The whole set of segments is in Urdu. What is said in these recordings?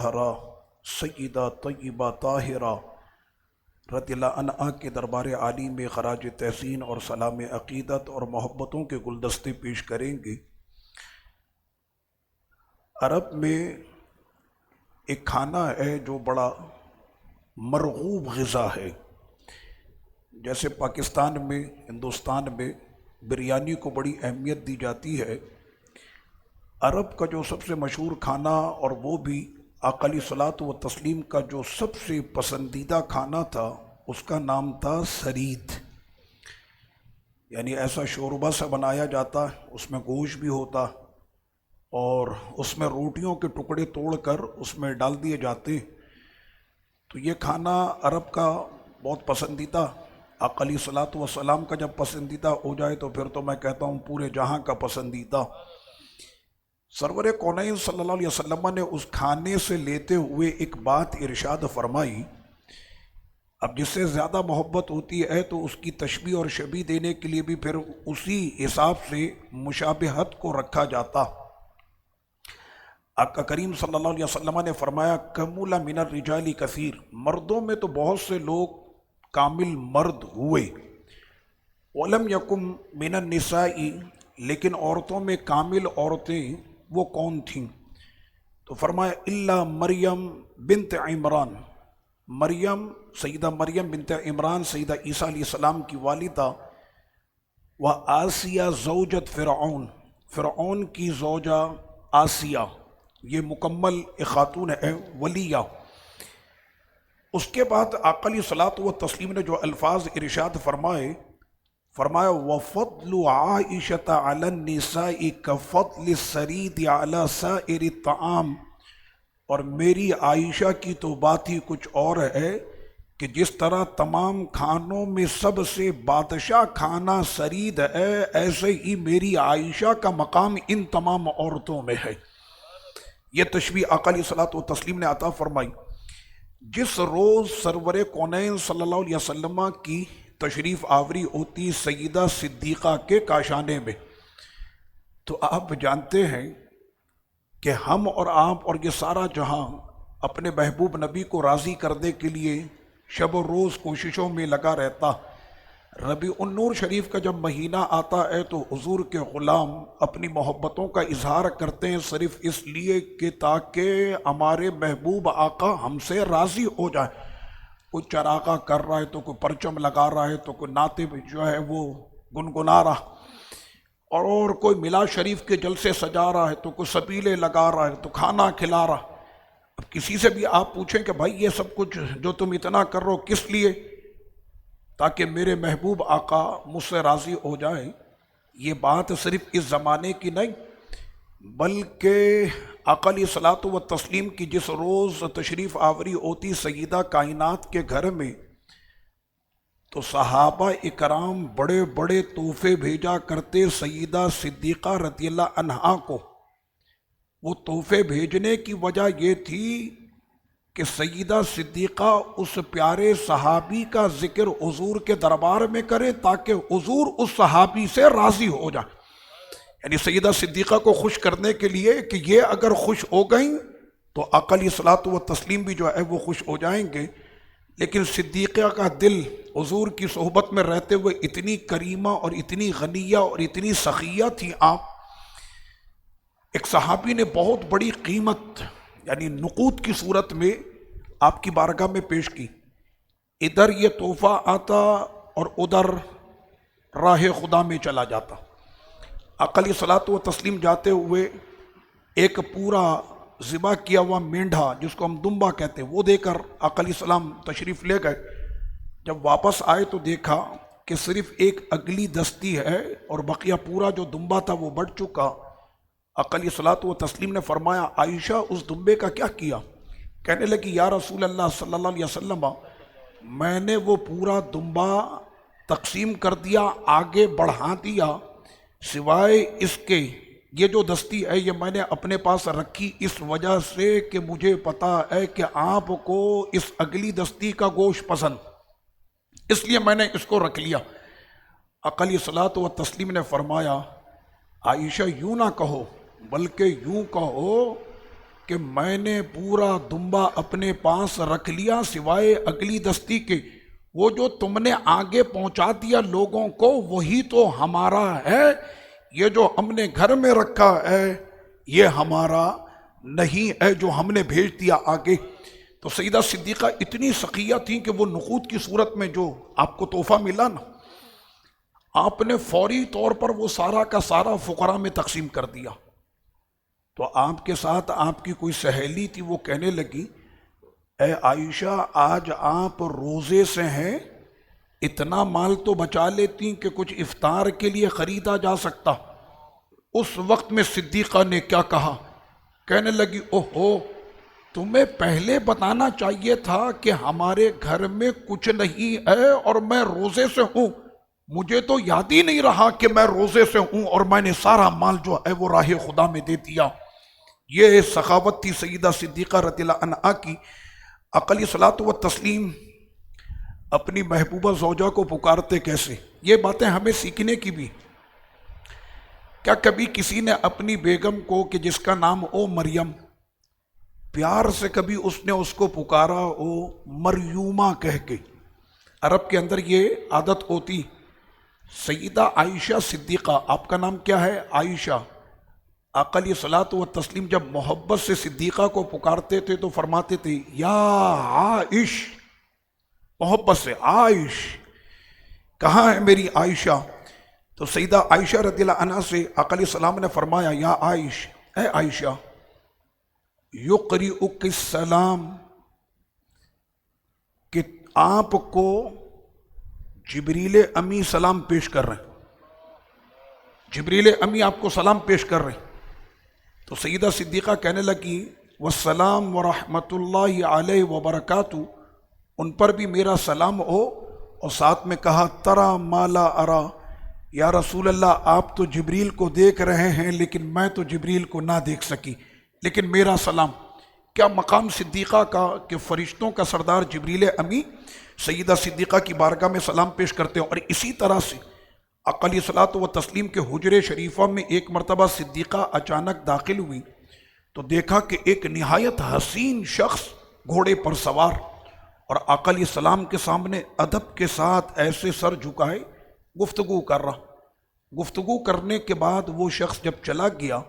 طاہرہ سیدہ طیبہ طاہرہ رضی اللہ عنہا کے دربار عالی میں خراج تحسین اور سلام عقیدت اور محبتوں کے گلدستے پیش کریں گے۔ عرب میں ایک کھانا ہے جو بڑا مرغوب غذا ہے۔ جیسے پاکستان میں، ہندوستان میں بریانی کو بڑی اہمیت دی جاتی ہے، عرب کا جو سب سے مشہور کھانا اور وہ بھی آقا علیہ الصلوۃ والتسلیم کا جو سب سے پسندیدہ کھانا تھا، اس کا نام تھا سرید۔ یعنی ایسا شوربہ سا بنایا جاتا، اس میں گوشت بھی ہوتا اور اس میں روٹیوں کے ٹکڑے توڑ کر اس میں ڈال دیے جاتے۔ تو یہ کھانا عرب کا بہت پسندیدہ، آقا علیہ الصلوۃ والسلام کا جب پسندیدہ ہو جائے تو پھر تو میں کہتا ہوں پورے جہاں کا پسندیدہ۔ سرور کونین صلی اللہ علیہ وسلم نے اس کھانے سے لیتے ہوئے ایک بات ارشاد فرمائی۔ اب جس سے زیادہ محبت ہوتی ہے تو اس کی تشبیہ اور شبیہ دینے کے لیے بھی پھر اسی حساب سے مشابہت کو رکھا جاتا۔ آقا کریم صلی اللہ علیہ وسلم نے فرمایا کمل من الرجال کثیر، مردوں میں تو بہت سے لوگ کامل مرد ہوئے، ولم یکم من النساء، لیکن عورتوں میں کامل عورتیں وہ کون تھیں؟ تو فرمایا الا مریم بنت عمران، مریم، سیدہ مریم بنت عمران سیدہ عیسیٰ علیہ السلام کی والدہ، و آسیہ زوجت فرعون، فرعون کی زوجہ آسیہ، یہ مکمل ایک خاتون ہے ولیہ۔ اس کے بعد آقا علیہ الصلوۃ والتسلیم نے جو الفاظ ارشاد فرمایا وَفَضْلُ عَائِشَةَ عَلَى النِّسَاءِ كَفَضْلِ السَّرِيدِ عَلَى سَائِرِ الطَّعَامِ، اور میری عائشہ کی تو بات ہی کچھ اور ہے کہ جس طرح تمام کھانوں میں سب سے بادشاہ کھانا سرید ہے، ایسے ہی میری عائشہ کا مقام ان تمام عورتوں میں ہے۔ یہ تشبیہ آقا علیہ الصلوۃ والتسلیم نے عطا فرمائی۔ جس روز سرور کونین صلی اللہ علیہ وسلم کی تشریف آوری ہوتی سیدہ صدیقہ کے کاشانے میں، تو آپ جانتے ہیں کہ ہم اور آپ اور یہ سارا جہاں اپنے محبوب نبی کو راضی کرنے کے لیے شب و روز کوششوں میں لگا رہتا۔ ربیع النور شریف کا جب مہینہ آتا ہے تو حضور کے غلام اپنی محبتوں کا اظہار کرتے ہیں صرف اس لیے کہ تاکہ ہمارے محبوب آقا ہم سے راضی ہو جائے۔ کوئی چراغا کر رہا ہے تو کوئی پرچم لگا رہا ہے تو کوئی نعت جو ہے وہ گنگنا رہا، اور کوئی ملا شریف کے جلسے سجا رہا ہے تو کوئی سبیلے لگا رہا ہے تو کھانا کھلا رہا۔ اب کسی سے بھی آپ پوچھیں کہ بھائی یہ سب کچھ جو تم اتنا کر رہو کس لیے؟ تاکہ میرے محبوب آقا مجھ سے راضی ہو جائے۔ یہ بات صرف اس زمانے کی نہیں، بلکہ آقا علیہ الصلوۃ والتسلیم کی جس روز تشریف آوری ہوتی سیدہ کائنات کے گھر میں، تو صحابہ اکرام بڑے بڑے تحفے بھیجا کرتے صدیقہ صدیقہ رضی اللہ عنہا کو۔ وہ تحفے بھیجنے کی وجہ یہ تھی کہ سیدہ صدیقہ اس پیارے صحابی کا ذکر حضور کے دربار میں کرے تاکہ حضور اس صحابی سے راضی ہو جائے۔ یعنی سیدہ صدیقہ کو خوش کرنے کے لیے کہ یہ اگر خوش ہو گئیں تو آقا علیہ الصلوۃ والتسلیم بھی جو ہے وہ خوش ہو جائیں گے۔ لیکن صدیقہ کا دل حضور کی صحبت میں رہتے ہوئے اتنی کریمہ اور اتنی غنیہ اور اتنی سخیہ تھی آپ، ایک صحابی نے بہت بڑی قیمت یعنی نقود کی صورت میں آپ کی بارگاہ میں پیش کی۔ ادھر یہ تحفہ آتا اور ادھر راہ خدا میں چلا جاتا۔ آقا علیہ الصلوۃ والتسلیم جاتے ہوئے ایک پورا ذبح کیا ہوا مینڈھا جس کو ہم دمبا کہتے ہیں وہ دے کر آقا علیہ السلام تشریف لے گئے۔ جب واپس آئے تو دیکھا کہ صرف ایک اگلی دستی ہے اور بقیہ پورا جو دمبا تھا وہ بڑھ چکا۔ آقا علیہ الصلوۃ والتسلیم نے فرمایا عائشہ اس دمبے کا کیا کیا؟ کہنے لگی یا رسول اللہ صلی اللہ علیہ وسلم، میں نے وہ پورا دمبا تقسیم کر دیا، آگے بڑھا دیا، سوائے اس کے یہ جو دستی ہے یہ میں نے اپنے پاس رکھی اس وجہ سے کہ مجھے پتا ہے کہ آپ کو اس اگلی دستی کا گوشت پسند، اس لیے میں نے اس کو رکھ لیا۔ آقا علیہ الصلوۃ والتسلیم نے فرمایا عائشہ یوں نہ کہو، بلکہ یوں کہو کہ میں نے پورا دمبا اپنے پاس رکھ لیا سوائے اگلی دستی کے، وہ جو تم نے آگے پہنچا دیا لوگوں کو وہی تو ہمارا ہے، یہ جو ہم نے گھر میں رکھا ہے یہ ہمارا نہیں ہے جو ہم نے بھیج دیا آگے۔ تو سیدہ صدیقہ اتنی سخیہ تھیں کہ وہ نقود کی صورت میں جو آپ کو تحفہ ملا نا، آپ نے فوری طور پر وہ سارا کا سارا فقراء میں تقسیم کر دیا۔ تو آپ کے ساتھ آپ کی کوئی سہیلی تھی، وہ کہنے لگی اے عائشہ آج آپ روزے سے ہیں، اتنا مال تو بچا لیتی کہ کچھ افطار کے لیے خریدا جا سکتا۔ اس وقت میں صدیقہ نے کیا کہا، کہنے لگی اوہو تمہیں پہلے بتانا چاہیے تھا کہ ہمارے گھر میں کچھ نہیں ہے اور میں روزے سے ہوں، مجھے تو یاد ہی نہیں رہا کہ میں روزے سے ہوں اور میں نے سارا مال جو ہے وہ راہ خدا میں دے دیا۔ یہ سخاوت تھی سیدہ صدیقہ رضی اللہ عنہا کی۔ اقلی صلاۃ و تسلیم اپنی محبوبہ زوجہ کو پکارتے کیسے، یہ باتیں ہمیں سیکھنے کی بھی۔ کیا کبھی کسی نے اپنی بیگم کو کہ جس کا نام او مریم، پیار سے کبھی اس نے اس کو پکارا او مریومہ کہہ کے؟ عرب کے اندر یہ عادت ہوتی۔ سیدہ عائشہ صدیقہ، آپ کا نام کیا ہے؟ عائشہ۔ آقا علیہ الصلوۃ والتسلیم جب محبت سے صدیقہ کو پکارتے تھے تو فرماتے تھے یا عائش، محبت سے عائش، کہاں ہے میری عائشہ؟ تو سیدہ عائشہ رضی اللہ عنہا سے آقا علیہ السلام نے فرمایا یا عائش، اے عائشہ یقرئک السلام، کہ آپ کو جبریل امی سلام پیش کر رہے ہیں، جبریل امی آپ کو سلام پیش کر رہے ہیں۔ تو سیدہ صدیقہ کہنے لگی والسلام ورحمۃ اللہ علیہ وبرکاتہ، ان پر بھی میرا سلام ہو، اور ساتھ میں کہا ترا ما لا ارا، یا رسول اللہ آپ تو جبریل کو دیکھ رہے ہیں لیکن میں تو جبریل کو نہ دیکھ سکی، لیکن میرا سلام۔ کیا مقام صدیقہ کا کہ فرشتوں کا سردار جبریل امی سیدہ صدیقہ کی بارگاہ میں سلام پیش کرتے ہیں۔ اور اسی طرح سے آقا علیہ الصلوۃ والتسلیم کے حجرے شریفہ میں ایک مرتبہ صدیقہ اچانک داخل ہوئی تو دیکھا کہ ایک نہایت حسین شخص گھوڑے پر سوار اور آقا علیہ السلام کے سامنے ادب کے ساتھ ایسے سر جھکائے گفتگو کر رہا۔ گفتگو کرنے کے بعد وہ شخص جب چلا گیا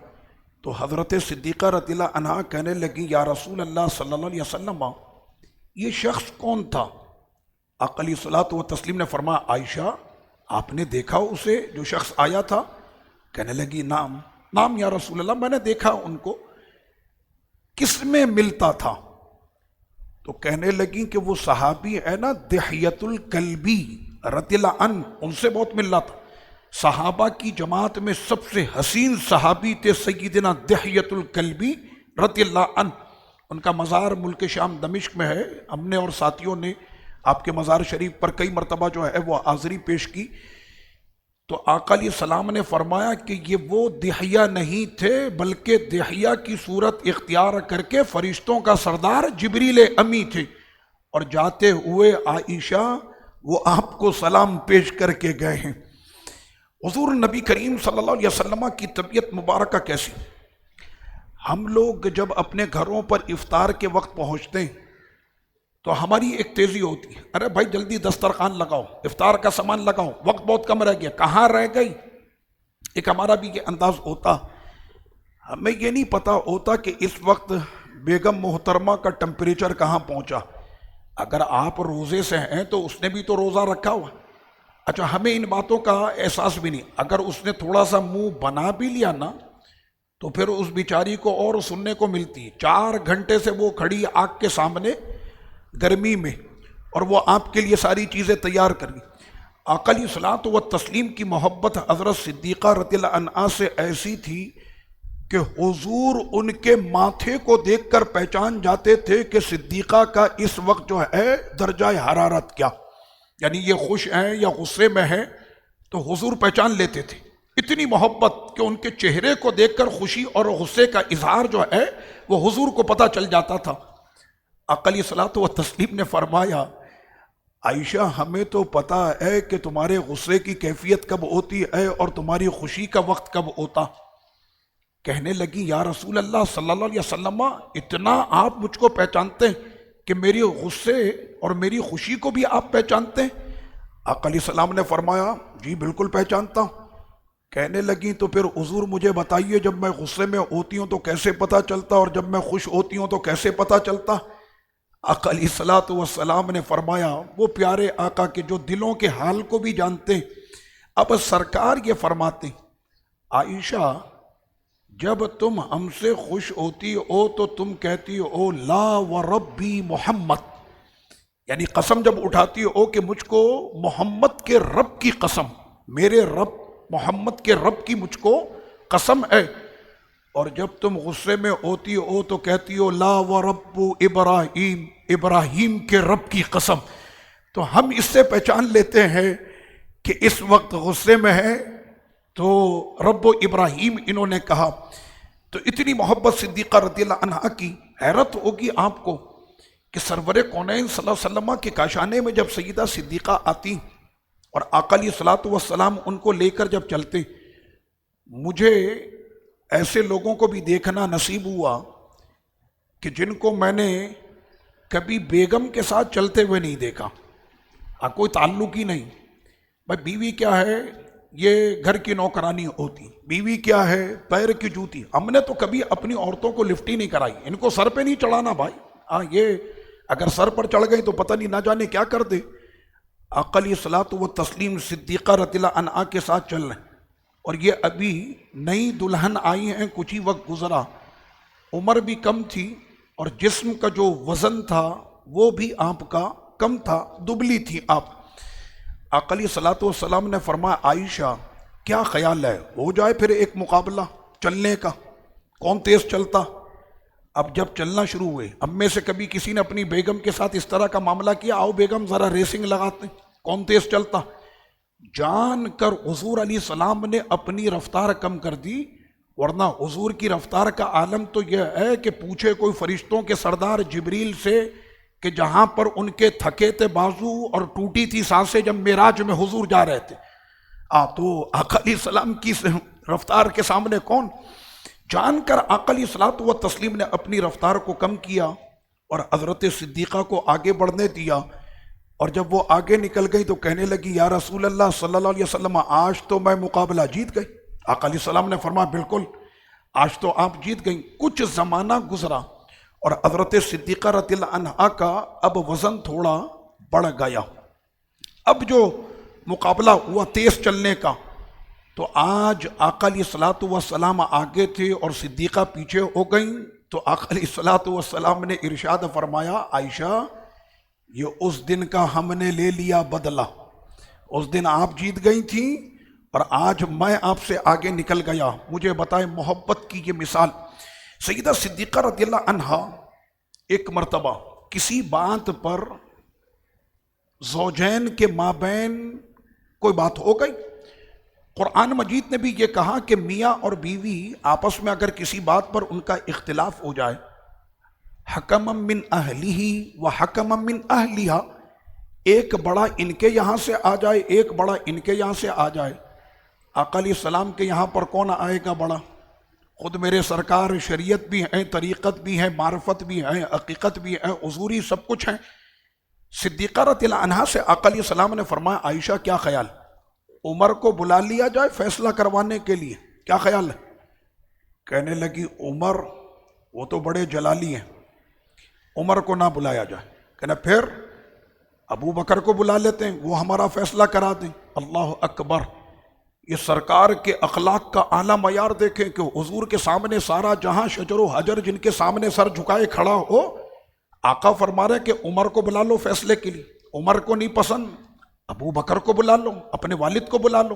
تو حضرت صدیقہ رضی اللہ عنہا کہنے لگی یا رسول اللہ صلی اللہ علیہ وسلم یہ شخص کون تھا؟ آقا علیہ الصلوۃ والتسلیم نے فرمایا عائشہ آپ نے دیکھا اسے جو شخص آیا تھا؟ کہنے لگی نام، نام یا رسول اللہ میں نے دیکھا ان کو، کس میں ملتا تھا؟ تو کہنے لگی کہ وہ صحابی ہے نا دحیۃ الکلبی رضی اللہ عنہ، ان سے بہت مل رہا تھا۔ صحابہ کی جماعت میں سب سے حسین صحابی تھے سیدنا دحیۃ الکلبی رضی اللہ عنہ۔ ان کا مزار ملک شام دمشق میں ہے، ہم نے اور ساتھیوں نے آپ کے مزار شریف پر کئی مرتبہ جو ہے وہ حاضری پیش کی۔ تو آقا علیہ السلام نے فرمایا کہ یہ وہ دحیہ نہیں تھے بلکہ دحیہ کی صورت اختیار کر کے فرشتوں کا سردار جبریل امی تھے، اور جاتے ہوئے عائشہ وہ آپ کو سلام پیش کر کے گئے ہیں۔ حضور نبی کریم صلی اللہ علیہ وسلم کی طبیعت مبارکہ کیسی؟ ہم لوگ جب اپنے گھروں پر افطار کے وقت پہنچتے ہیں تو ہماری ایک تیزی ہوتی ہے، ارے بھائی جلدی دسترخوان لگاؤ، افطار کا سامان لگاؤ، وقت بہت کم رہ گیا، کہاں رہ گئی؟ ایک ہمارا بھی یہ انداز ہوتا۔ ہمیں یہ نہیں پتا ہوتا کہ اس وقت بیگم محترمہ کا ٹمپریچر کہاں پہنچا۔ اگر آپ روزے سے ہیں تو اس نے بھی تو روزہ رکھا ہوا، اچھا ہمیں ان باتوں کا احساس بھی نہیں۔ اگر اس نے تھوڑا سا منہ بنا بھی لیا نا تو پھر اس بیچاری کو اور سننے کو ملتی، 4 گھنٹے سے وہ کھڑی آگ کے سامنے گرمی میں، اور وہ آپ کے لیے ساری چیزیں تیار کر گئی۔ آقا علیہ الصلوۃ والتسلیم کی محبت حضرت صدیقہ رضی اللہ عنہا سے ایسی تھی کہ حضور ان کے ماتھے کو دیکھ کر پہچان جاتے تھے کہ صدیقہ کا اس وقت جو ہے درجہ حرارت کیا، یعنی یہ خوش ہیں یا غصے میں ہیں، تو حضور پہچان لیتے تھے۔ اتنی محبت کہ ان کے چہرے کو دیکھ کر خوشی اور غصے کا اظہار جو ہے وہ حضور کو پتہ چل جاتا تھا۔ آقا علیہ الصلوۃ والتسلیم نے فرمایا عائشہ ہمیں تو پتہ ہے کہ تمہارے غصے کی کیفیت کب ہوتی ہے اور تمہاری خوشی کا وقت کب ہوتا، کہنے لگی یا رسول اللہ صلی اللہ علیہ وسلم، اتنا آپ مجھ کو پہچانتے ہیں کہ میری غصے اور میری خوشی کو بھی آپ پہچانتے ہیں؟ آقا علیہ السلام نے فرمایا جی بالکل پہچانتا ہوں۔ کہنے لگی تو پھر حضور مجھے بتائیے، جب میں غصے میں ہوتی ہوں تو کیسے پتہ چلتا اور جب میں خوش ہوتی ہوں تو کیسے پتہ چلتا؟ آقا علیہ السلام نے فرمایا، وہ پیارے آقا کے جو دلوں کے حال کو بھی جانتے ہیں۔ اب سرکار یہ فرماتے ہیں عائشہ جب تم ہم سے خوش ہوتی ہو تو تم کہتی ہو لا وربی محمد، یعنی قسم جب اٹھاتی ہو کہ مجھ کو محمد کے رب کی قسم، میرے رب محمد کے رب کی مجھ کو قسم ہے۔ اور جب تم غصے میں ہوتی ہو تو کہتی ہو لا ورب ابراہیم، ابراہیم کے رب کی قسم۔ تو ہم اس سے پہچان لیتے ہیں کہ اس وقت غصے میں ہے تو رب و ابراہیم انہوں نے کہا۔ تو اتنی محبت صدیقہ رضی اللہ عنہا کی، حیرت ہوگی آپ کو کہ سرور کونین صلی اللہ علیہ وسلم کے کاشانے میں جب سیدہ صدیقہ آتی اور آقا علیہ الصلوۃ والسلام ان کو لے کر جب چلتے، مجھے ایسے لوگوں کو بھی دیکھنا نصیب ہوا کہ جن کو میں نے کبھی بیگم کے ساتھ چلتے ہوئے نہیں دیکھا، کوئی تعلق ہی نہیں۔ بھائی بیوی کیا ہے، یہ گھر کی نوکرانی ہوتی، بیوی کیا ہے، پیر کی جوتی۔ ہم نے تو کبھی اپنی عورتوں کو لفٹ ہی نہیں کرائی، ان کو سر پہ نہیں چڑھانا بھائی، یہ اگر سر پر چڑھ گئی تو پتہ نہیں نہ جانے کیا کر دے۔ آقا علیہ الصلوۃ والتسلیم صدیقہ رضی اللہ عنہا کے ساتھ چل رہے ہیں، اور یہ ابھی نئی دلہن آئی ہیں، کچھ ہی وقت گزرا، عمر بھی کم تھی اور جسم کا جو وزن تھا وہ بھی آپ کا کم تھا، دبلی تھی آپ۔ آقا علیہ الصلوۃ والسلام نے فرمایا عائشہ کیا خیال ہے، ہو جائے پھر ایک مقابلہ چلنے کا، کون تیز چلتا؟ اب جب چلنا شروع ہوئے، اب میں سے کبھی کسی نے اپنی بیگم کے ساتھ اس طرح کا معاملہ کیا، آؤ بیگم ذرا ریسنگ لگاتے ہیں، کون تیز چلتا؟ جان کر حضور علیہ السلام نے اپنی رفتار کم کر دی، ورنہ حضور کی رفتار کا عالم تو یہ ہے کہ پوچھے کوئی فرشتوں کے سردار جبریل سے کہ جہاں پر ان کے تھکے تھے بازو اور ٹوٹی تھی سانسیں جب معراج میں حضور جا رہے تھے، تو آقا علیہ السلام کی رفتار کے سامنے کون؟ جان کر آقا علیہ الصلوۃ والتسلیم نے اپنی رفتار کو کم کیا اور حضرت صدیقہ کو آگے بڑھنے دیا۔ اور جب وہ آگے نکل گئی تو کہنے لگی یا رسول اللہ صلی اللہ علیہ وسلم آج تو میں مقابلہ جیت گئی۔ آقا علیہ السلام نے فرمایا بالکل آج تو آپ جیت گئیں۔ کچھ زمانہ گزرا اور حضرت صدیقہ رضی اللہ عنہا کا اب وزن تھوڑا بڑھ گیا، اب جو مقابلہ ہوا تیز چلنے کا، تو آج آقا علیہ الصلوۃ والسلام آگے تھے اور صدیقہ پیچھے ہو گئیں۔ تو آقا علیہ الصلوۃ والسلام نے ارشاد فرمایا عائشہ یہ اس دن کا ہم نے لے لیا بدلہ، اس دن آپ جیت گئی تھیں اور آج میں آپ سے آگے نکل گیا۔ مجھے بتائیں محبت کی یہ مثال۔ سیدہ صدیقہ رضی اللہ عنہا ایک مرتبہ کسی بات پر زوجین کے مابین کوئی بات ہو گئی، قرآن مجید نے بھی یہ کہا کہ میاں اور بیوی آپس میں اگر کسی بات پر ان کا اختلاف ہو جائے، حکما من اہلہ و حکما من اہلہا، ایک بڑا ان کے یہاں سے آ جائے ایک بڑا ان کے یہاں سے آ جائے۔ آقا علیہ السلام کے یہاں پر کون آئے گا بڑا؟ خود میرے سرکار شریعت بھی ہیں، طریقت بھی ہے، معرفت بھی ہے، حقیقت بھی ہے، حضوری سب کچھ ہے۔ صدیقہ رضی اللہ عنہا سے آقا علیہ السلام نے فرمایا عائشہ کیا خیال، عمر کو بلا لیا جائے فیصلہ کروانے کے لیے، کیا خیال ہے؟ کہنے لگی عمر وہ تو بڑے جلالی ہیں، عمر کو نہ بلایا جائے۔ کہنا پھر ابو بکر کو بلا لیتے ہیں، وہ ہمارا فیصلہ کرا دیں۔ اللہ اکبر، یہ سرکار کے اخلاق کا اعلیٰ معیار دیکھیں کہ حضور کے سامنے سارا جہاں شجر و حجر جن کے سامنے سر جھکائے کھڑا ہو، آقا فرما رہے کہ عمر کو بلا لو فیصلے کے لیے، عمر کو نہیں پسند ابو بکر کو بلا لو، اپنے والد کو بلا لو۔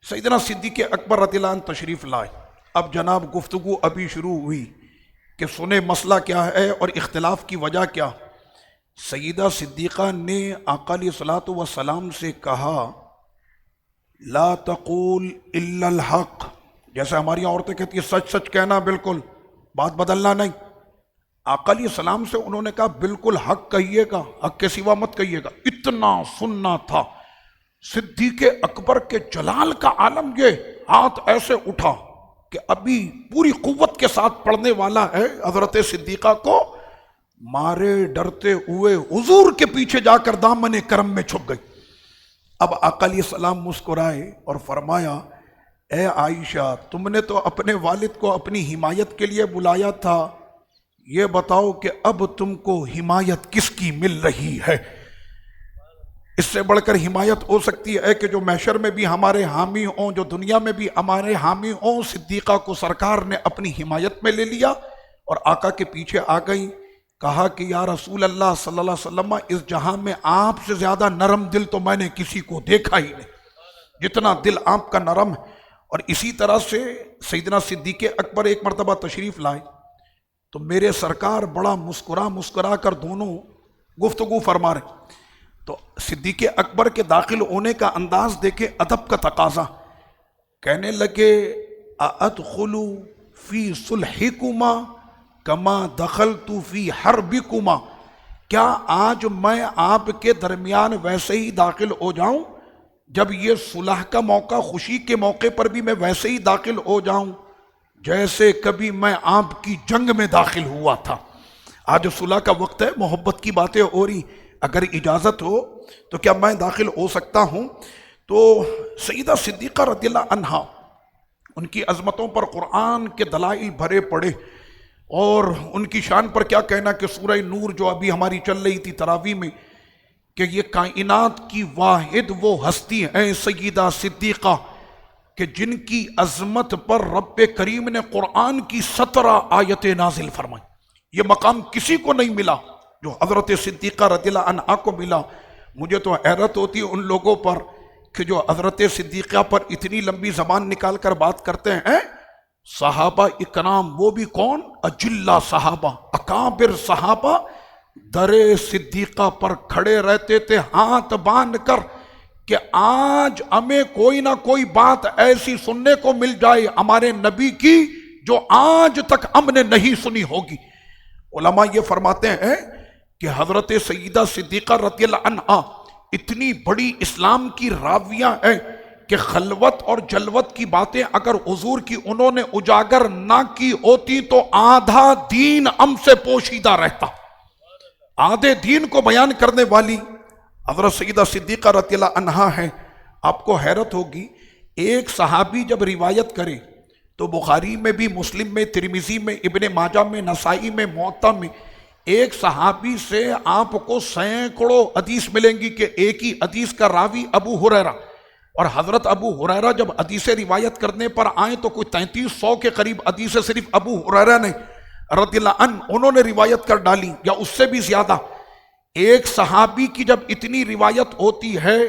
سیدنا صدیق اکبر رضی اللہ عنہ تشریف لائے۔ اب جناب گفتگو ابھی شروع ہوئی کہ سنیں مسئلہ کیا ہے اور اختلاف کی وجہ کیا۔ سیدہ صدیقہ نے آقا علیہ الصلوۃ والسلام سے کہا لا تقول الا الحق، جیسے ہماری عورتیں کہتی ہیں سچ سچ کہنا، بالکل بات بدلنا نہیں۔ آقا علیہ السلام سے انہوں نے کہا بالکل حق کہیے گا، حق کے سوا مت کہیے گا۔ اتنا سننا تھا۔ صدیق اکبر کے جلال کا عالم یہ، ہاتھ ایسے اٹھا کہ ابھی پوری قوت کے ساتھ پڑھنے والا ہے، حضرت صدیقہ کو مارے ڈرتے ہوئے حضور کے پیچھے جا کر دامن کرم میں چھپ گئی۔ اب آقا علیہ السلام مسکرائے اور فرمایا، اے عائشہ، تم نے تو اپنے والد کو اپنی حمایت کے لیے بلایا تھا، یہ بتاؤ کہ اب تم کو حمایت کس کی مل رہی ہے؟ اس سے بڑھ کر حمایت ہو سکتی ہے کہ جو محشر میں بھی ہمارے حامی ہوں، جو دنیا میں بھی ہمارے حامی ہوں۔ صدیقہ کو سرکار نے اپنی حمایت میں لے لیا اور آقا کے پیچھے آ گئی۔ کہا کہ یا رسول اللہ صلی اللہ علیہ وسلم، اس جہاں میں آپ سے زیادہ نرم دل تو میں نے کسی کو دیکھا ہی نہیں، جتنا دل آپ کا نرم ہے۔ اور اسی طرح سے سیدنا صدیق اکبر ایک مرتبہ تشریف لائے تو میرے سرکار بڑا مسکرا کر دونوں گفتگو فرما رہے، تو صدیق اکبر کے داخل ہونے کا انداز دیکھے، ادب کا تقاضا، کہنے لگے اادخل فی صلحکما کما دخلت فی حربکما، کیا آج میں آپ کے درمیان ویسے ہی داخل ہو جاؤں جب یہ صلح کا موقع، خوشی کے موقع پر بھی میں ویسے ہی داخل ہو جاؤں جیسے کبھی میں آپ کی جنگ میں داخل ہوا تھا؟ آج صلح کا وقت ہے، محبت کی باتیں ہو رہی، اگر اجازت ہو تو کیا میں داخل ہو سکتا ہوں؟ تو سیدہ صدیقہ رضی اللہ عنہا، ان کی عظمتوں پر قرآن کے دلائل بھرے پڑے، اور ان کی شان پر کیا کہنا کہ سورہ نور جو ابھی ہماری چل رہی تھی تراویح میں، کہ یہ کائنات کی واحد وہ ہستی ہیں سیدہ صدیقہ کہ جن کی عظمت پر رب کریم نے قرآن کی 17 آیتیں نازل فرمائیں۔ یہ مقام کسی کو نہیں ملا جو حضرت صدیقہ رضی اللہ عنہا کو ملا۔ مجھے تو حیرت ہوتی ہے ان لوگوں پر کہ جو حضرت صدیقہ پر اتنی لمبی زبان نکال کر بات کرتے ہیں۔ صحابہ اکرام، وہ بھی کون؟ اجلہ صحابہ، اکابر صحابہ در صدیقہ پر کھڑے رہتے تھے ہاتھ باندھ کر کہ آج ہمیں کوئی نہ کوئی بات ایسی سننے کو مل جائے ہمارے نبی کی جو آج تک ہم نے نہیں سنی ہوگی۔ علماء یہ فرماتے ہیں کہ حضرت سیدہ صدیقہ رضی اللہ عنہا اتنی بڑی اسلام کی راویہ ہے کہ خلوت اور جلوت کی باتیں اگر حضور کی انہوں نے اجاگر نہ کی ہوتی تو آدھا دین ہم سے پوشیدہ رہتا۔ آدھے دین کو بیان کرنے والی حضرت سیدہ صدیقہ رضی اللہ عنہا ہے۔ آپ کو حیرت ہوگی، ایک صحابی جب روایت کرے تو بخاری میں بھی، مسلم میں، ترمذی میں، ابن ماجہ میں، نسائی میں، موطا میں، ایک صحابی سے آپ کو سینکڑوں حدیث ملیں گی کہ ایک ہی حدیث کا راوی ابو ہریرہ، اور حضرت ابو ہریرہ جب حدیث روایت کرنے پر آئیں تو کوئی 3300 کے قریب حدیث صرف ابو ہریرہ نے رضی اللہ عنہ انہوں نے روایت کر ڈالی، یا اس سے بھی زیادہ۔ ایک صحابی کی جب اتنی روایت ہوتی ہے،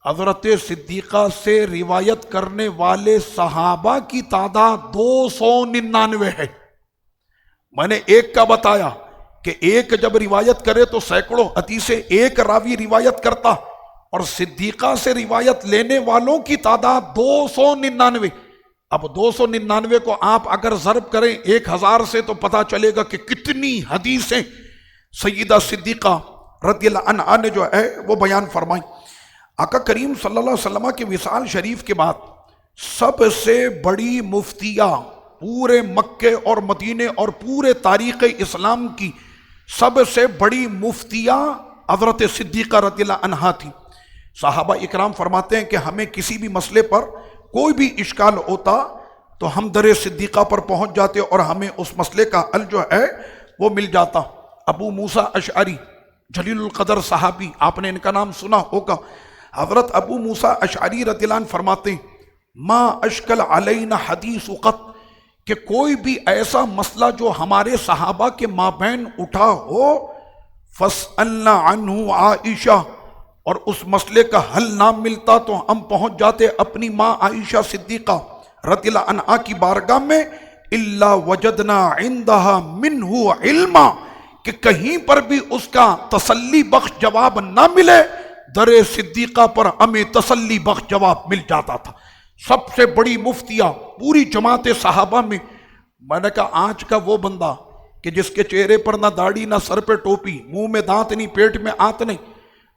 حضرت صدیقہ سے روایت کرنے والے صحابہ کی تعداد 299 ہے۔ میں نے ایک کا بتایا کہ ایک جب روایت کرے تو سینکڑوں حدیثیں ایک راوی روایت کرتا، اور صدیقہ سے روایت لینے والوں کی تعداد 299۔ اب 299 کو آپ اگر ضرب کریں 1000 سے تو پتا چلے گا کہ کتنی حدیثیں سیدہ صدیقہ رضی اللہ عنہا نے جو ہے وہ بیان فرمائیں۔ آقا کریم صلی اللہ علیہ وسلم کے وصال شریف کے بعد سب سے بڑی مفتیہ پورے مکے اور مدینے اور پورے تاریخ اسلام کی سب سے بڑی مفتیہ حضرت صدیقہ رضی اللہ عنہا تھی۔ صحابہ اکرام فرماتے ہیں کہ ہمیں کسی بھی مسئلے پر کوئی بھی اشکال ہوتا تو ہم در صدیقہ پر پہنچ جاتے اور ہمیں اس مسئلے کا حل جو ہے وہ مل جاتا۔ ابو موسیٰ اشعری جلیل القدر صحابی، آپ نے ان کا نام سنا ہوگا۔ حضرت ابو موسیٰ اشعری رضی اللہ عنہ فرماتے ہیں ما اشکل علینا حدیث قط، کہ کوئی بھی ایسا مسئلہ جو ہمارے صحابہ کے مابین اٹھا ہو، فاسألنا عنہ عائشہ، اور اس مسئلے کا حل نہ ملتا تو ہم پہنچ جاتے اپنی ماں عائشہ صدیقہ رضی اللہ عنہا کی بارگاہ میں، الا وجدنا عندہا منہ علما، کہ کہیں پر بھی اس کا تسلی بخش جواب نہ ملے، در صدیقہ پر ہمیں تسلی بخش جواب مل جاتا تھا۔ سب سے بڑی مفتیہ پوری جماعت صحابہ میں۔ میں نے کہا آج کا وہ بندہ کہ جس کے چہرے پر نہ داڑھی نہ سر پہ ٹوپی، منہ میں دانت نہیں، پیٹ میں آنت نہیں،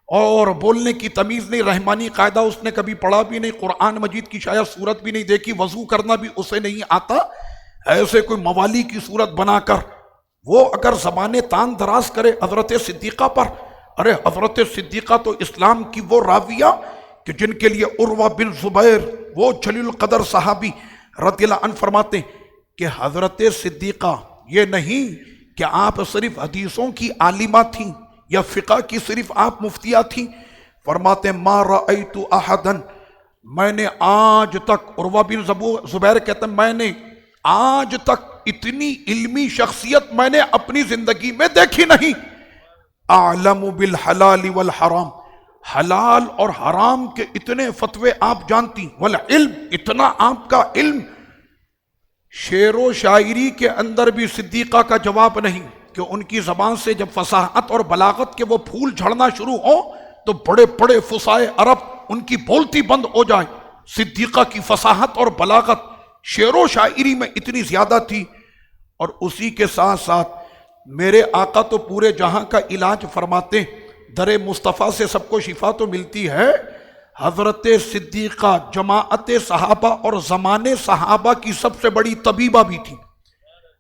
اور بولنے کی تمیز نہیں، رحمانی قاعدہ اس نے کبھی پڑھا بھی نہیں، قرآن مجید کی شاید صورت بھی نہیں دیکھی، وضو کرنا بھی اسے نہیں آتا، ایسے کوئی موالی کی صورت بنا کر وہ اگر زبان تان دراز کرے حضرت صدیقہ پر. ارے حضرت صدیقہ تو اسلام کی وہ راویہ کہ جن کے لیے عروہ بن زبیر وہ جلیل القدر صحابی رضی اللہ عنہ فرماتے ہیں کہ حضرت صدیقہ یہ نہیں کہ آپ صرف حدیثوں کی عالمہ تھیں یا فقہ کی صرف آپ مفتیہ تھیں. فرماتے ہیں ما رأیت احدن، میں نے آج تک، عروہ بن زبیر کہتے ہیں میں نے آج تک اتنی علمی شخصیت میں نے اپنی زندگی میں دیکھی نہیں. اعلم بالحلال والحرام، حلال اور حرام کے اتنے فتوے آپ جانتی، والعلم، اتنا آپ کا علم. شعر و شاعری کے اندر بھی صدیقہ کا جواب نہیں کہ ان کی زبان سے جب فصاحت اور بلاغت کے وہ پھول جھڑنا شروع ہو تو بڑے بڑے فصاحِ عرب ان کی بولتی بند ہو جائے. صدیقہ کی فصاحت اور بلاغت شعر و شاعری میں اتنی زیادہ تھی. اور اسی کے ساتھ ساتھ میرے آقا تو پورے جہاں کا علاج فرماتے، در مصطفیٰ سے سب کو شفا تو ملتی ہے. حضرت صدیقہ جماعت صحابہ اور زمانے صحابہ کی سب سے بڑی طبیبہ بھی تھی.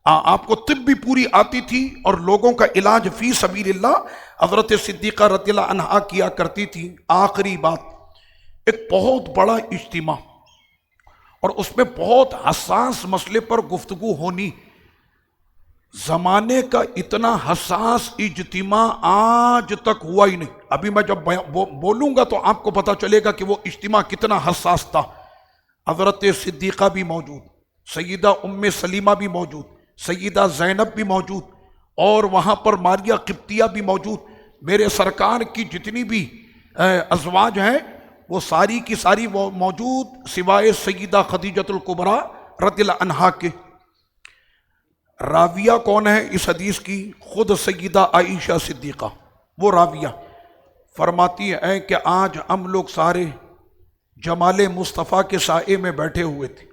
آپ کو طب بھی پوری آتی تھی اور لوگوں کا علاج فی سبیل اللہ حضرت صدیقہ رضی اللہ عنہا کیا کرتی تھی. آخری بات، ایک بہت بڑا اجتماع اور اس میں بہت حساس مسئلے پر گفتگو ہونی. زمانے کا اتنا حساس اجتماع آج تک ہوا ہی نہیں. ابھی میں جب بولوں گا تو آپ کو پتہ چلے گا کہ وہ اجتماع کتنا حساس تھا. حضرت صدیقہ بھی موجود، سیدہ ام سلیمہ بھی موجود، سیدہ زینب بھی موجود، اور وہاں پر ماریہ قبطیہ بھی موجود. میرے سرکار کی جتنی بھی ازواج ہیں وہ ساری کی ساری وہ موجود سوائے سیدہ خدیجۃ الکبریٰ رضی اللہ عنہا کے. راویہ کون ہے اس حدیث کی؟ خود سیدہ عائشہ صدیقہ. وہ راویہ فرماتی ہیں کہ آج ہم لوگ سارے جمال مصطفیٰ کے سائے میں بیٹھے ہوئے تھے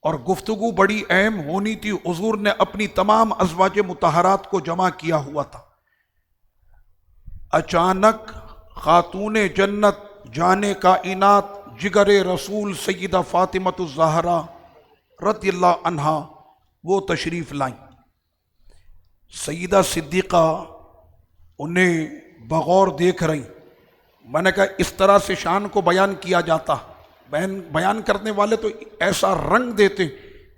اور گفتگو بڑی اہم ہونی تھی. حضور نے اپنی تمام ازواج مطہرات کو جمع کیا ہوا تھا. اچانک خاتون جنت، جان کائنات، جگر رسول سیدہ فاطمۃ الزہرا رضی اللہ عنہا وہ تشریف لائیں. سیدہ صدیقہ انہیں بغور دیکھ رہی. میں نے کہا اس طرح سے شان کو بیان کیا جاتا، بیان کرنے والے تو ایسا رنگ دیتے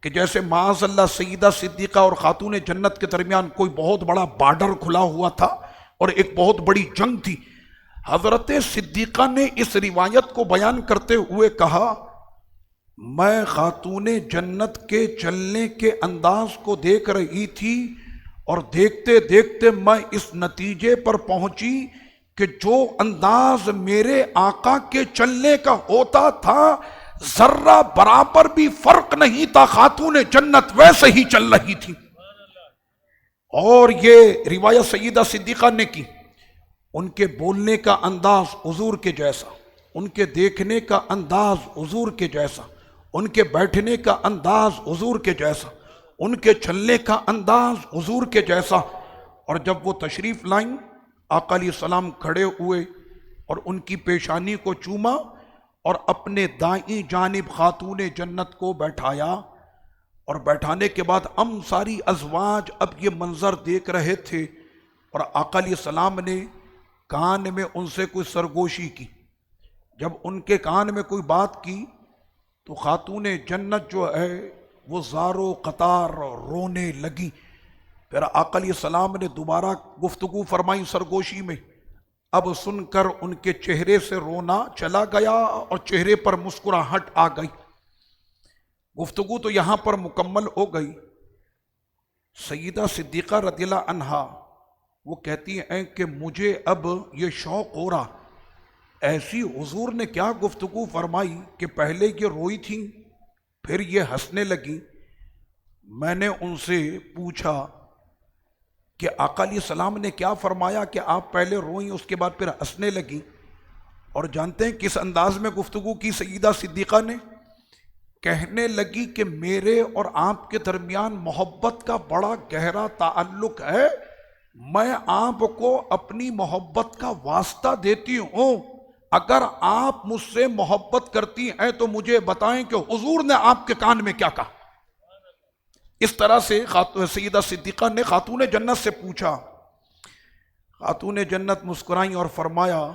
کہ جیسے معاذ اللہ سیدہ صدیقہ اور خاتون جنت کے درمیان کوئی بہت بڑا بارڈر کھلا ہوا تھا اور ایک بہت بڑی جنگ تھی. حضرت صدیقہ نے اس روایت کو بیان کرتے ہوئے کہا میں خاتون جنت کے چلنے کے انداز کو دیکھ رہی تھی اور دیکھتے دیکھتے میں اس نتیجے پر پہنچی کہ جو انداز میرے آقا کے چلنے کا ہوتا تھا ذرہ برابر بھی فرق نہیں تھا، خاتون جنت ویسے ہی چل رہی تھی. اور یہ روایت سیدہ صدیقہ نے کی. ان کے بولنے کا انداز حضور کے جیسا، ان کے دیکھنے کا انداز حضور کے جیسا، ان کے بیٹھنے کا انداز حضور کے جیسا، ان کے چلنے کا انداز حضور کے جیسا. اور جب وہ تشریف لائیں آقا علیہ السلام کھڑے ہوئے اور ان کی پیشانی کو چوما اور اپنے دائیں جانب خاتون جنت کو بیٹھایا. اور بیٹھانے کے بعد ہم ساری ازواج اب یہ منظر دیکھ رہے تھے اور آقا علیہ السلام نے کان میں ان سے کوئی سرگوشی کی. جب ان کے کان میں کوئی بات کی تو خاتون جنت جو ہے وہ زار و قطار رونے لگی. پھر آقا علیہ السلام نے دوبارہ گفتگو فرمائی سرگوشی میں. اب سن کر ان کے چہرے سے رونا چلا گیا اور چہرے پر مسکراہٹ آ گئی. گفتگو تو یہاں پر مکمل ہو گئی. سیدہ صدیقہ رضی اللہ عنہا وہ کہتی ہیں کہ مجھے اب یہ شوق ہو رہا. ایسی حضور نے کیا گفتگو فرمائی کہ پہلے یہ روئی تھیں پھر یہ ہنسنے لگی. میں نے ان سے پوچھا کہ آقا علیہ السلام نے کیا فرمایا کہ آپ پہلے روئیں اس کے بعد پھر ہنسنے لگی؟ اور جانتے ہیں کس انداز میں گفتگو کی سیدہ صدیقہ نے؟ کہنے لگی کہ میرے اور آپ کے درمیان محبت کا بڑا گہرا تعلق ہے. میں آپ کو اپنی محبت کا واسطہ دیتی ہوں، اگر آپ مجھ سے محبت کرتی ہیں تو مجھے بتائیں کہ حضور نے آپ کے کان میں کیا کہا۔ اس طرح سے سیدہ صدیقہ نے خاتون جنت سے پوچھا۔ خاتون جنت مسکرائیں اور فرمایا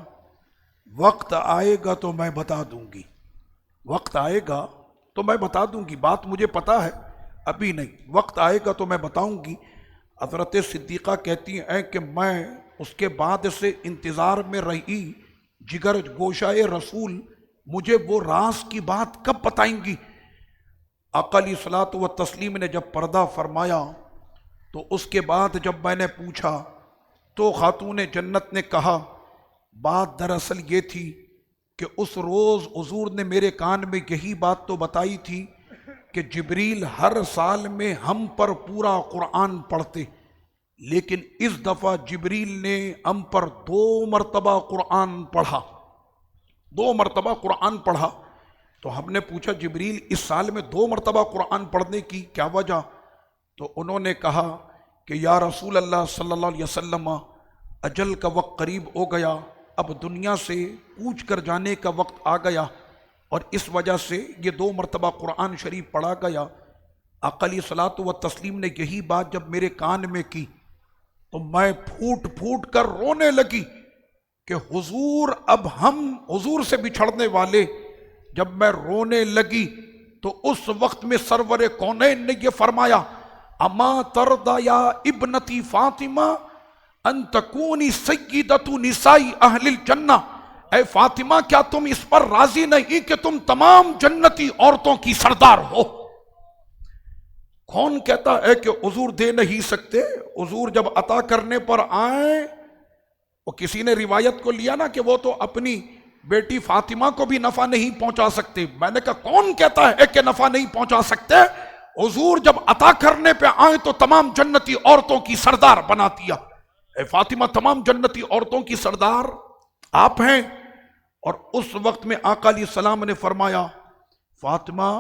وقت آئے گا تو میں بتا دوں گی، وقت آئے گا تو میں بتا دوں گی، بات مجھے پتا ہے، ابھی نہیں، وقت آئے گا تو میں بتاؤں گی۔ حضرت صدیقہ کہتی ہیں کہ میں اس کے بعد سے انتظار میں رہی، جگر گوشائے رسول مجھے وہ راز کی بات کب بتائیں گی۔ آقا علیہ الصلوۃ والتسلیم نے جب پردہ فرمایا تو اس کے بعد جب میں نے پوچھا تو خاتون جنت نے کہا بات دراصل یہ تھی کہ اس روز حضور نے میرے کان میں یہی بات تو بتائی تھی کہ جبریل ہر سال میں ہم پر پورا قرآن پڑھتے، لیکن اس دفعہ جبریل نے ہم پر 2 مرتبہ قرآن پڑھا، 2 مرتبہ قرآن پڑھا۔ تو ہم نے پوچھا جبریل اس سال میں 2 مرتبہ قرآن پڑھنے کی کیا وجہ؟ تو انہوں نے کہا کہ یا رسول اللہ صلی اللہ علیہ وسلم اجل کا وقت قریب ہو گیا، اب دنیا سے کوچ کر جانے کا وقت آ گیا، اور اس وجہ سے یہ 2 مرتبہ قرآن شریف پڑھا گیا۔ آقا علیہ الصلوۃ والتسلیم نے یہی بات جب میرے کان میں کی تو میں پھوٹ پھوٹ کر رونے لگی کہ حضور، اب ہم حضور سے بچھڑنے والے۔ جب میں رونے لگی تو اس وقت میں سرور کونین نے یہ فرمایا اما ترضى یا ابنتی فاطمہ ان تکونی سیدۃ نساء اہل الجنہ، اے فاطمہ کیا تم اس پر راضی نہیں کہ تم تمام جنتی عورتوں کی سردار ہو؟ کون کہتا ہے کہ حضور دے نہیں سکتے؟ حضور جب عطا کرنے پر آئیں، وہ کسی نے روایت کو لیا نا کہ وہ تو اپنی بیٹی فاطمہ کو بھی نفع نہیں پہنچا سکتے۔ میں نے کہا کون کہتا ہے کہ نفع نہیں پہنچا سکتے؟ حضور جب عطا کرنے پہ آئیں تو تمام جنتی عورتوں کی سردار بنا دیا۔ اے فاطمہ تمام جنتی عورتوں کی سردار آپ ہیں۔ اور اس وقت میں آقا علیہ السلام نے فرمایا فاطمہ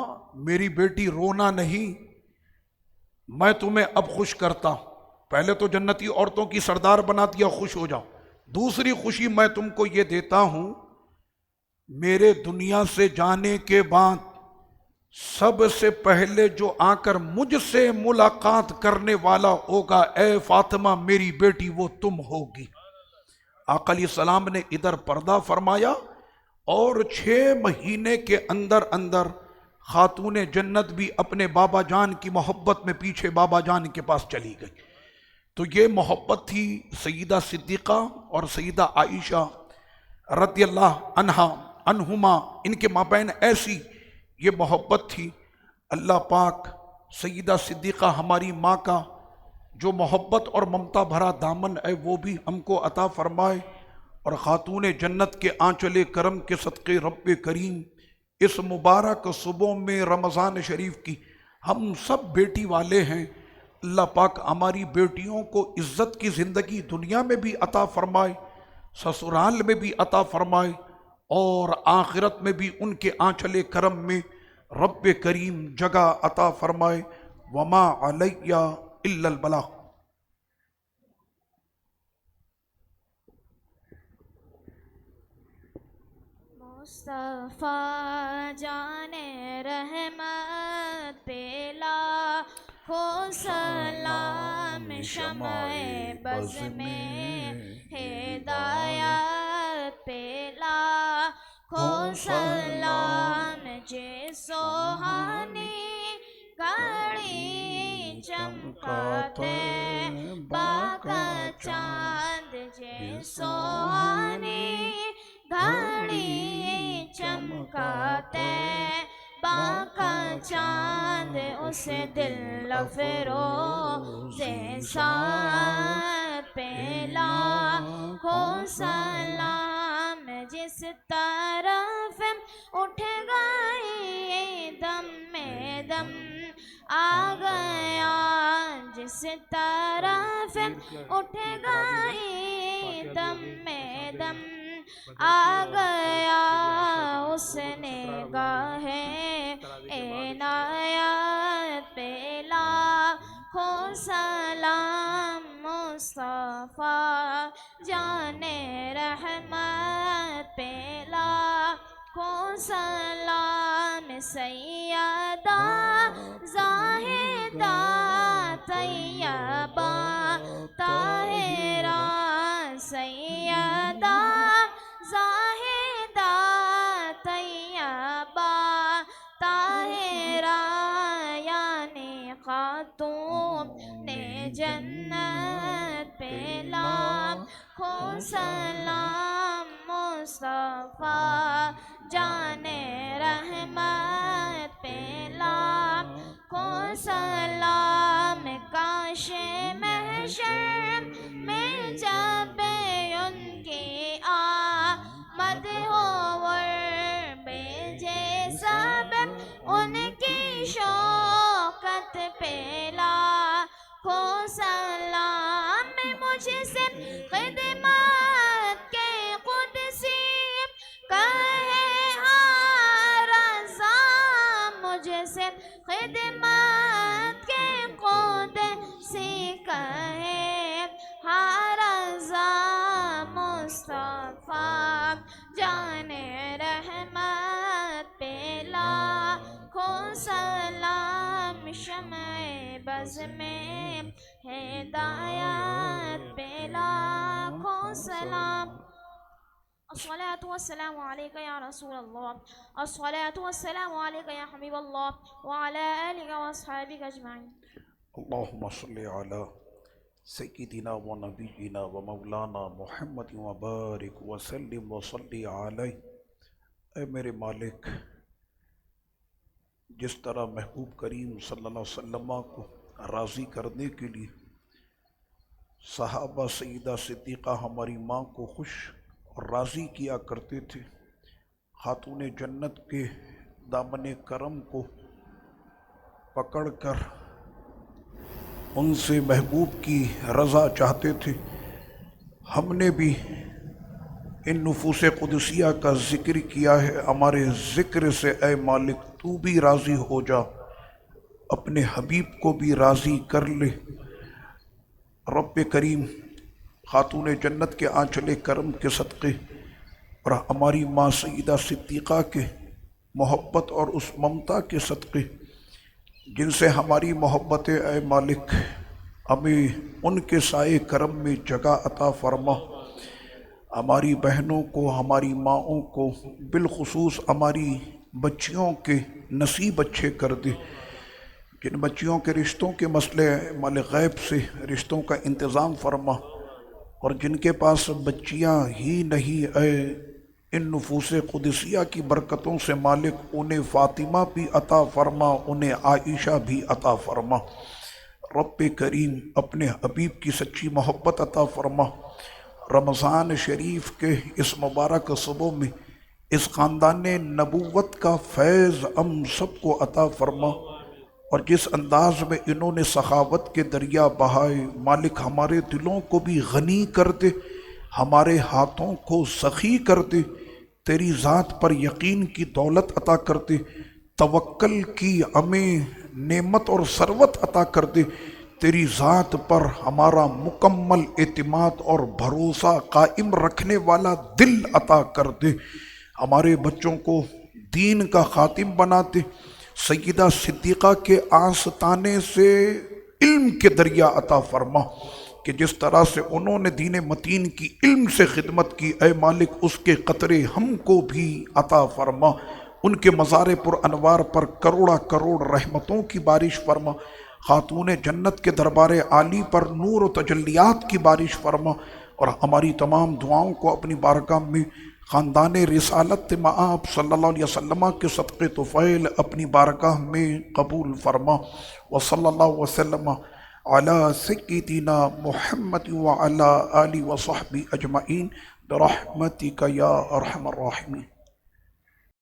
میری بیٹی رونا نہیں، میں تمہیں اب خوش کرتا ہوں، پہلے تو جنتی عورتوں کی سردار بنا دیا، خوش ہو جاؤ۔ دوسری خوشی میں تم کو یہ دیتا ہوں، میرے دنیا سے جانے کے بعد سب سے پہلے جو آ کر مجھ سے ملاقات کرنے والا ہوگا اے فاطمہ میری بیٹی وہ تم ہوگی۔ آقا علیہ السلام نے ادھر پردہ فرمایا اور 6 مہینے کے اندر اندر خاتون جنت بھی اپنے بابا جان کی محبت میں پیچھے بابا جان کے پاس چلی گئی۔ تو یہ محبت تھی سیدہ صدیقہ اور سیدہ عائشہ رضی اللہ عنہما، ان کے مابین ایسی یہ محبت تھی۔ اللہ پاک سیدہ صدیقہ ہماری ماں کا جو محبت اور ممتا بھرا دامن ہے وہ بھی ہم کو عطا فرمائے، اور خاتون جنت کے آنچل کرم کے صدقے رب کریم اس مبارک صبح میں رمضان شریف کی ہم سب بیٹی والے ہیں۔ اللہ پاک ہماری بیٹیوں کو عزت کی زندگی دنیا میں بھی عطا فرمائے، سسرال میں بھی عطا فرمائے، اور آخرت میں بھی ان کے آنچل کرم میں رب کریم جگہ عطا فرمائے۔ وما علیہ الا البلاغ۔ مصطفیٰ جان رحمت پہ لاکھوں سلام، شمع بز میں ہدایت پہ لاکھوں سلام، جے سوہانی گھڑی چمکاتے باقا چاند، جے سوہانی گھڑی چمکاتے باقا چاند، اس دل فروز سعادت پہ لاکھوں سلام، جس طرف اٹھ گئی دم میں دم آ گیا، جس طرف اٹھ گئی دم میں دم آ گیا، اس نگاہ عنایت پہ لاکھوں سلام۔ مصطفیٰ جان رحمت پہ لاکھوں سلام سیدہ زاہدہ طیبہ طاہرہ سیدہ زاہدہ طیبہ طاہرہ یعنی خاتون نے جنت پہ لاکھوں سلام مصطفیٰ جان رحمت پہ لاکھوں سلام کاش محشر میں جب ان کی آمد ہو اور بھیجے سب ان کی شوکت پہ لاکھوں سلام مجھ سے خدمت کے قدسی کہے ہر رضا مجھ سے خدمت کے قدسی کہے ہر رضا مصطفیٰ جان رحمت پہ لاکھوں سلام شمع بز میں ہدایت پہ لاکھوں سلام الصلاة والسلام عليك يا رسول الله الصلاة والسلام عليك يا حبيب الله وعلى آلك وأصحابك أجمعين اللهم صل على سيدنا ونبينا ومولانا محمد وبارك وسلم وصلي عليه۔ اے میرے مالک، جس طرح محبوب کریم صلی اللہ علیہ وسلم کو راضی کرنے کے لیے صحابہ سیدہ صدیقہ ہماری ماں کو خوش اور راضی کیا کرتے تھے، خاتون جنت کے دامن کرم کو پکڑ کر ان سے محبوب کی رضا چاہتے تھے، ہم نے بھی ان نفوس قدسیہ کا ذکر کیا ہے۔ ہمارے ذکر سے اے مالک تو بھی راضی ہو جا، اپنے حبیب کو بھی راضی کر لے۔ رب کریم خاتون جنت کے آنچل کرم کے صدقے اور ہماری ماں سیدہ صدیقہ کے محبت اور اس ممتا کے صدقے جن سے ہماری محبت اے مالک، ہمیں ان کے سائے کرم میں جگہ عطا فرما۔ ہماری بہنوں کو، ہماری ماؤں کو، بالخصوص ہماری بچیوں کے نصیب اچھے کر دے، جن بچیوں کے رشتوں کے مسئلے مال غیب سے رشتوں کا انتظام فرما، اور جن کے پاس بچیاں ہی نہیں اے ان نفوس قدسیہ کی برکتوں سے مالک انہیں فاطمہ بھی عطا فرما، انہیں عائشہ بھی عطا فرما۔ رب کریم اپنے حبیب کی سچی محبت عطا فرما۔ رمضان شریف کے اس مبارک صبح میں اس خاندان نبوت کا فیض ہم سب کو عطا فرما، اور جس انداز میں انہوں نے سخاوت کے دریا بہائے مالک ہمارے دلوں کو بھی غنی کر دے، ہمارے ہاتھوں کو سخی کر دے، تیری ذات پر یقین کی دولت عطا کر دے، توکل کی ہمیں نعمت اور ثروت عطا کر دے، تیری ذات پر ہمارا مکمل اعتماد اور بھروسہ قائم رکھنے والا دل عطا کر دے، ہمارے بچوں کو دین کا خاتم بنا دے، سیدہ صدیقہ کے آستانے سے علم کے دریا عطا فرما کہ جس طرح سے انہوں نے دین متین کی علم سے خدمت کی، اے مالک اس کے قطرے ہم کو بھی عطا فرما، ان کے مزار پر انوار پر کروڑا کروڑ رحمتوں کی بارش فرما، خاتون جنت کے دربار عالی پر نور و تجلیات کی بارش فرما، اور ہماری تمام دعاؤں کو اپنی بارگاہ میں خاندان رسالت مآب صلی اللہ علیہ وسلم کے صدقے طفیل اپنی بارگاہ میں قبول فرما۔ وصلی اللہ وسلم علی سیدنا محمد وعلی آلہ وصحبہ اجمعین برحمتک یا ارحم الراحمین۔